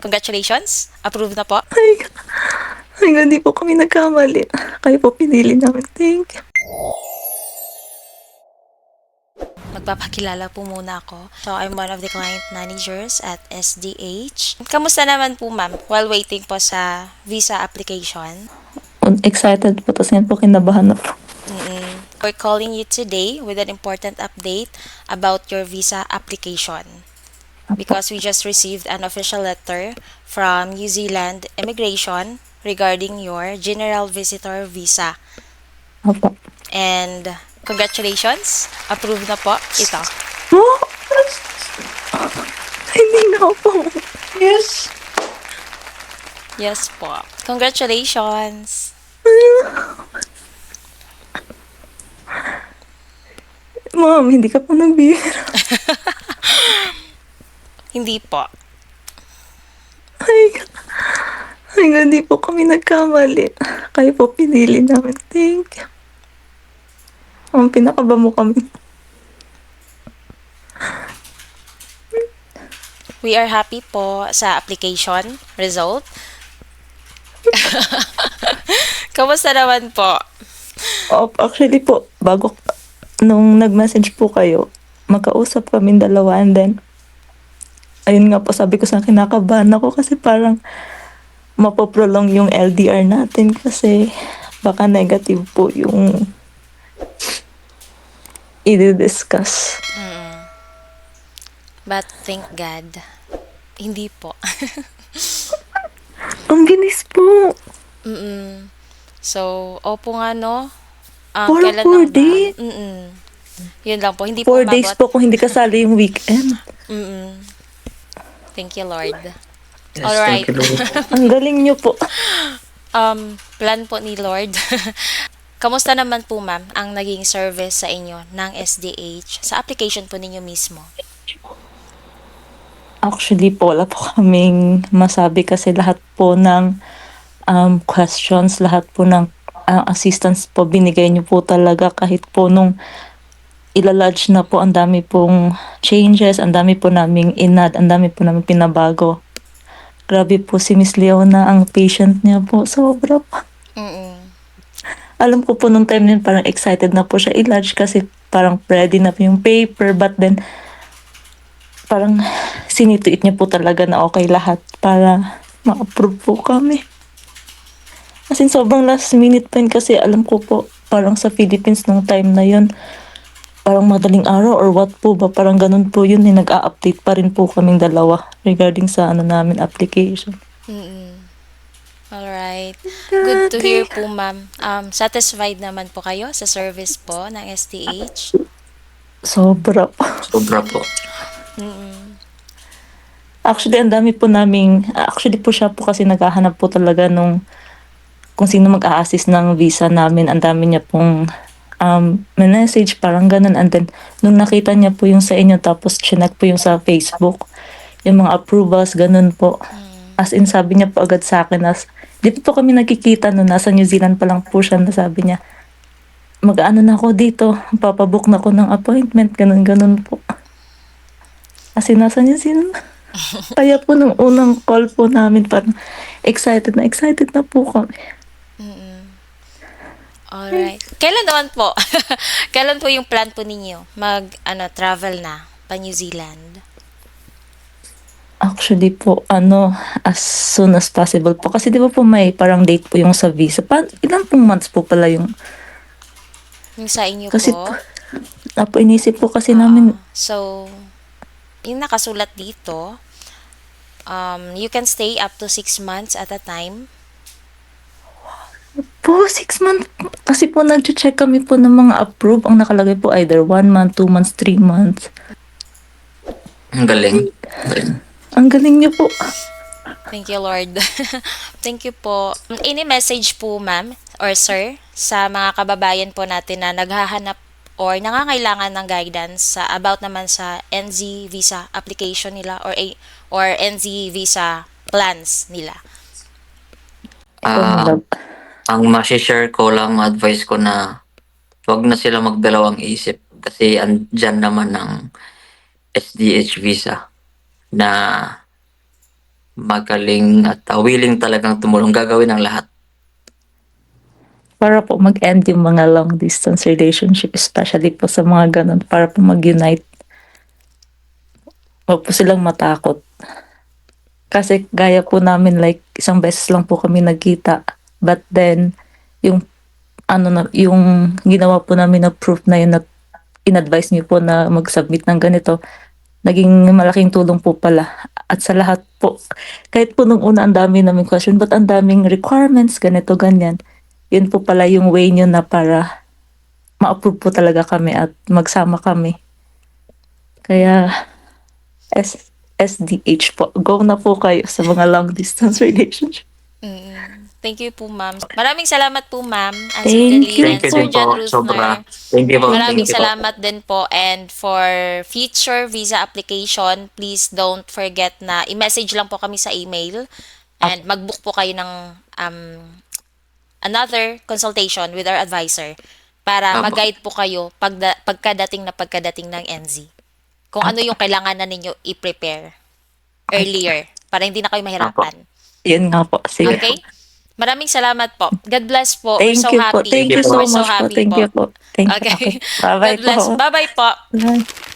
Congratulations! Approved na po. Ay, ay, hindi po kami nagkamali. Kayo po pinili namin. Thank you. Magpapakilala po muna ako. So, I'm one of the client managers at SDH. Kamusta naman po, ma'am, while waiting po sa visa application? Excited po. Tapos ngayon po kinabahan na po. We're calling you today with an important update about your visa application because we just received an official letter from New Zealand Immigration regarding your general visitor visa. Opo. And congratulations, approved na po ito. Oh! Hindi na po. Yes. Yes po. Congratulations. Ma'am, hindi ka po nagbihira. Hindi po. Ay, hindi po kami nagkamali. Kayo po pinili namin. Thank you. Pinakaba mo kami. We are happy po sa application result. Kamusta naman po? Actually po, nung nag-message po kayo, magkausap kami dalawa and then, ayun nga po, sabi ko sa kinakabahan ako kasi parang mapoprolong yung LDR natin kasi baka negative po yung i-discuss. But thank God, hindi po. Ang bilis po. So, opo nga no. Parang Kailan 4 lang ba? days. Yun lang po, hindi po 4 days umabot. po kung hindi kasali yung weekend. Thank you, Lord. Yes, Alright. thank you, Lord. Ang galing nyo po. Plan po ni Lord. Kamusta naman po, ma'am, ang naging service sa inyo ng SDH sa application po ninyo mismo? Actually po, wala po kaming masabi kasi lahat po ng questions, lahat po ng assistance po binigay niyo po talaga kahit po nung ilalodge na po, ang dami pong changes, ang dami po naming inad, ang dami po naming pinabago. Grabe po si Miss Leona, ang patient niya po, sobra pa. Alam ko po nung time na yun, parang excited na po siya i-lodge kasi parang ready na po yung paper, but then parang sinituit niya po talaga na okay lahat para ma-approve po kami. As in, sobrang last minute pa yun kasi alam ko po, parang sa Philippines nung time na yun, parang madaling araw or what po ba, parang ganun po yun, nag-a-update pa rin po kaming dalawa regarding sa namin application. Alright. Good to hear po, ma'am. Satisfied naman po kayo sa service po ng SDH? Sobra po. Sobra po. Actually, ang dami po actually po siya po kasi naghahanap po talaga nung kung sino mag-a-assist ng visa namin. Ang dami niya pong message, parang ganun. And then, nung nakita niya po yung sa inyo, tapos chinek po yung sa Facebook, yung mga approvals, ganun po. As in, sabi niya po agad sa akin, di po kami nagkikita no, nasa New Zealand pa lang po siya, na sabi niya, mag-ano na ako dito, papabook na ako ng appointment, ganun po. As in, nasa New Zealand. Kaya po nung unang call po namin, parang excited na po kami. Alright. Kailan naman po? Kailan po yung plan po ninyo travel na pa New Zealand? Actually po, as soon as possible po. Kasi di ba po may parang date po yung sa visa. Ilan pong months po pala yung... Yung sa inyo Kasi po? inisip po kasi namin, So, yung nakasulat dito, you can stay up to 6 months at a time. po, 6 months. Kasi po nag-check kami po ng mga approve. Ang nakalagay po either 1 month, 2 months, 3 months. Ang galing. Galing. Ang galing niyo po. Thank you, Lord. Thank you po. Any message po, ma'am or sir, sa mga kababayan po natin na naghahanap or nangangailangan ng guidance about naman sa NZ visa application nila or NZ visa plans nila? Ah, ang share ko lang, advice ko na wag na sila magdalawang isip kasi andyan naman ang SDH visa na magaling at willing talagang tumulong, gagawin ang lahat. Para po mag-end yung mga long distance relationship, especially po sa mga ganun, para po mag-unite. Huwag po silang matakot. Kasi gaya po namin, like, isang beses lang po kami nagkita. But then, yung, yung ginawa po namin na proof na yun, na in-advise niyo po na mag-submit ng ganito, naging malaking tulong po pala. At sa lahat po, kahit po nung una ang dami namin question, but ang daming requirements, ganito, ganyan. Yun po pala yung way nyo na para ma-approve po talaga kami at magsama kami. Kaya, SDH po, go na po kayo sa mga long distance relationship. Thank you po, ma'am. Maraming salamat po, ma'am. Thank Ann you. and Thank you Sir din John po, sobra. Rusner. Thank you po. Maraming Thank you po. salamat din po. And for future visa application, please don't forget na i-message lang po kami sa email and mag-book po kayo ng another consultation with our advisor para Apo. mag-guide po kayo pagkadating ng NZ. Kung ano yung kailangan na ninyo i-prepare earlier para hindi na kayo mahirapan. Yun nga po. Sige Okay? po. Maraming salamat po. God bless po. We're Thank so you po. happy. Thank you so We're so much po. happy Thank you po. Thank you. Okay. Bye-bye God bless. po. Bye-bye po. Bye.